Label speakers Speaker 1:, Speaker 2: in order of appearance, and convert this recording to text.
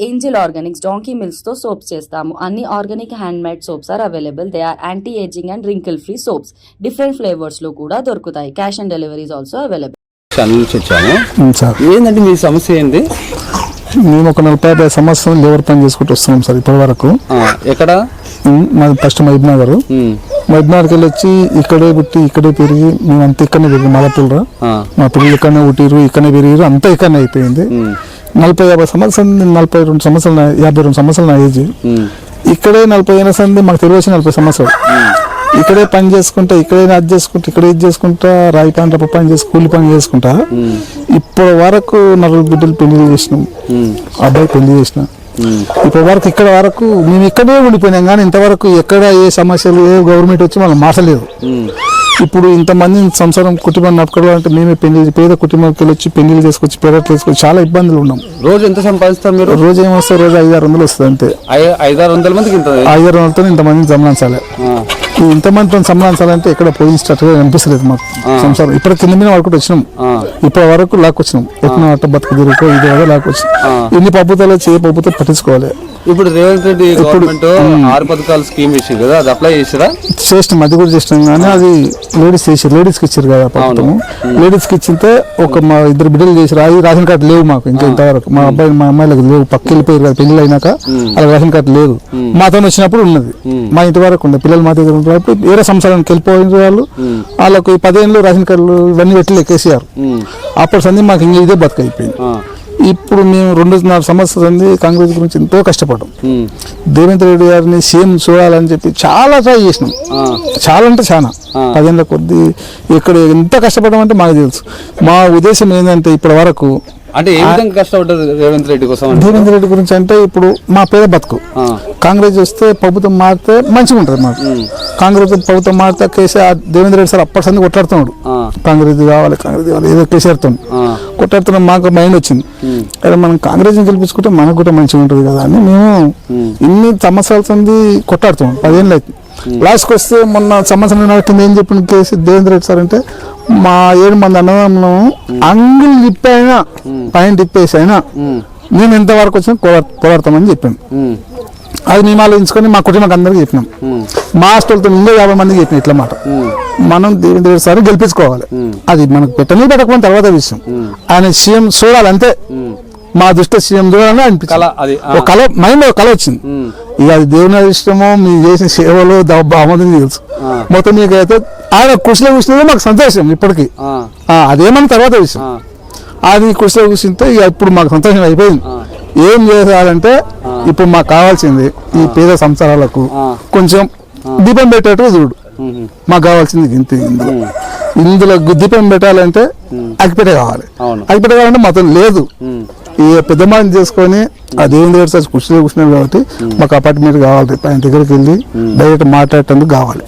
Speaker 1: Angel Organics donkey milks తో soaps చేస్తాము. అన్ని organic hand made soaps are available. They are anti aging and wrinkle free soaps. Different flavours లో కూడా దొరుకుతాయి. Cash on delivery is also available.
Speaker 2: ఏంటంటే మీ సమస్య ఏంటి?
Speaker 3: మేము ఒక 45 సంవత్సరం లేబర్ పని చేసుకుంటూ వస్తున్నాం సార్ ఇప్పటి వరకు.
Speaker 2: ఎక్కడ?
Speaker 3: మాది ఫస్ట్ మహబూబ్నగర్. మహబూబ్నగర్కి వెళ్ళి వచ్చి ఇక్కడే పుట్టి ఇక్కడే పెరిగి మేమంతా ఇక్కడనే పెరిగి మా పిల్లరా మా పిల్లలు ఇక్కడనే పుట్టిరు, ఇక్కడనే పెరిగిరు, అంతా ఇక్కడనే అయిపోయింది. 40-50 సంవత్సరం 42 సంవత్సరాలు 52 సంవత్సరాలు నా ఏజ్. ఇక్కడే 40 ఏళ్ళ సంది మాకు తెలిసి 40 సంవత్సరాలు ఇక్కడే పని చేసుకుంటా, ఇక్కడే అది చేసుకుంటా, ఇక్కడే ఇది చేసుకుంటా, రాయి పని రప్ప పని చేసి కూలి పని చేసుకుంటా ఇప్పటి వరకు 4 బిడ్డలు పెళ్లి చేసినాం, అబ్బాయి పెళ్లి చేసిన. ఇప్పటి వరకు ఇక్కడ వరకు మేము ఇక్కడే ఉండిపోయినాం కానీ ఇంతవరకు ఎక్కడ ఏ సమస్యలు ఏ గవర్నమెంట్ వచ్చి మనం మాట్లాడలేదు. ఇప్పుడు ఇంతమంది సంసారం కుటుంబం నడపడాలంటే మేమే పేద కుటుంబానికి వచ్చి పెళ్లిళ్ళు చేసుకొచ్చి పేదలు చేసుకొచ్చి చాలా ఇబ్బందులు ఉన్నాం.
Speaker 2: రోజు ఎంత సంపాదిస్తాం మీరు?
Speaker 3: రోజు ఏమొస్తే రోజు 500-600 వస్తుంది అంతే.
Speaker 2: 500-600 మందికి
Speaker 3: 500-600తో ఇంతమందిని సంబంధించాలి. ఇంతమందితో సంబంధించాలంటే ఎక్కడ పోయించినట్టుగా అనిపిస్తలేదు మాకు సంసారం. ఇప్పుడు కింద మీద వరకు వచ్చినాం, ఇప్పటి వరకు లాక్కొచ్చినాం. ఎట్లా అట్ట బతుకు తిరుగుకో ఇది కదా లాక్కొచ్చినాం. ఎన్ని పప్పుతాలో ఏ పప్పుతో పట్టించుకోవాలి.
Speaker 2: ఇప్పుడు రేవంత్ రెడ్డి గవర్నమెంట్ 6 పథకాల స్కీమ్ ఇచ్చింది కదా, అది అప్లై చేసిరా?
Speaker 3: చేసినాం, అది కూడా చేసినాం కానీ అది లేడీస్ చేసారు, లేడీస్కి ఇచ్చారు కదా ప్రభుత్వం. లేడీస్కి ఇచ్చితే ఒక మా 2 బిడ్డలు చేసారు. అది రేషన్ కార్డు లేవు మాకు ఇంకా ఇంతవరకు. మా అబ్బాయి మా అమ్మాయిలకు లేవు, పక్క వెళ్ళిపోయారు కదా పెళ్లి అయినాక. అలా రేషన్ కార్డు లేదు. మాతో వచ్చినప్పుడు ఉన్నది, మా ఇంటి వరకు ఉంది. పిల్లలు మా దగ్గర ఉన్నప్పుడు వేరే సంవత్సరానికి వెళ్ళిపోయిన వాళ్ళు వాళ్ళకు 10 ఏళ్ళు రేషన్ కార్డులు ఇవన్నీ పెట్టి లెక్కేసారు. అప్పటి సంది మాకు ఇంకా ఇదే బతుకు అయిపోయింది. ఇప్పుడు మేము 2.5 సంవత్సరాలు కాంగ్రెస్ గురించి ఎంతో కష్టపడ్డాం. రేవంత్ రెడ్డి గారిని సీఎం చూడాలని చెప్పి చాలా ట్రై చేసినాం, చాలా అంటే చాలా 10 ఏళ్ళ కొద్ది. ఇక్కడ ఎంత కష్టపడ్డామంటే మాకు తెలుసు. మా ఉద్దేశం ఏంటంటే ఇప్పటి వరకు
Speaker 2: అంటే ఏ విధంగా కష్టపడ్డారు రేవంత్ రెడ్డి కోసం?
Speaker 3: రేవంత్ రెడ్డి గురించి అంటే ఇప్పుడు మా పేద బతుకు కాంగ్రెస్ వస్తే ప్రభుత్వం మారితే మంచిగా ఉంటుంది మాకు. కాంగ్రెస్ ప్రభుత్వం మారితే కేసీఆర్ రేవంత్ రెడ్డి సార్ అప్పటి సంది కొట్లాడుతున్నాడు, కాంగ్రెస్ కావాలి కాంగ్రెస్ కావాలి ఏదో కేసీఆర్తో కొట్లాడుతున్నాం. మాకు మైండ్ వచ్చింది అదే మనం కాంగ్రెస్ గెలిపించుకుంటే మనకు కూడా మంచిగా ఉంటుంది కదా అని మేము ఇన్ని సంవత్సరాల సంది కొట్లాడుతున్నాం. 10 ఏళ్ళు అవుతుంది. లాస్ట్కి వస్తే మొన్న సంవత్సరం కింద ఏం చెప్పిన కేసీ రేవంత్ రెడ్డి సార్ అంటే మా 7 మంది అన్నదమ్ములను అంగులు తిప్పైనా పైన తిప్పేసి అయినా మేము ఎంతవరకు వచ్చినా పోరాడతామని చెప్పాను. అది మేము ఆలోచించుకొని మా కుటుంబానికి అందరికీ చెప్పినాం. మా హాస్టల్తో 50 మందికి చెప్పిన ఇట్లా మాట మనం రేవంత్ రెడ్డి సార్ గెలిపించుకోవాలి. అది మనకు పెట్టకపోయిన తర్వాత విషయం. ఆయన సీఎం చూడాలంతే, మా దృష్టి సీఎం చూడాలని అనిపించింది. ఒక కళ మైండ్ ఒక కళ వచ్చింది. ఇక అది దేవుని ఇష్టమో మీరు చేసిన సేవలు బాగుందని తెలుసు. మొత్తం మీకు అయితే ఆయన కృషిలో మాకు సంతోషం ఇప్పటికీ. అదేమన్నా తర్వాత విషయం. అది కృషిలో కూర్చుంటే ఇక ఇప్పుడు మాకు సంతోషం అయిపోయింది. ఏం చేయాలంటే ఇప్పుడు మాకు కావాల్సింది ఈ పేద సంసారాలకు కొంచెం దీపం పెట్టేట్టు చూడు. మాకు కావాల్సింది ఇందులో దీపం పెట్టాలంటే అగ్గిపెట్ట కావాలి. అగ్గిపెట్ట కావాలంటే మాత్రం లేదు. ఈ పెద్ద మంది చేసుకొని ఆ దేవుని దగ్గర సార్ కృషిలో కూర్చున్నాం కాబట్టి మాకు అపార్ట్మెంట్ కావాలి. ఆయన దగ్గరికి వెళ్ళి డైరెక్ట్ మాట్లాడేందుకు కావాలి.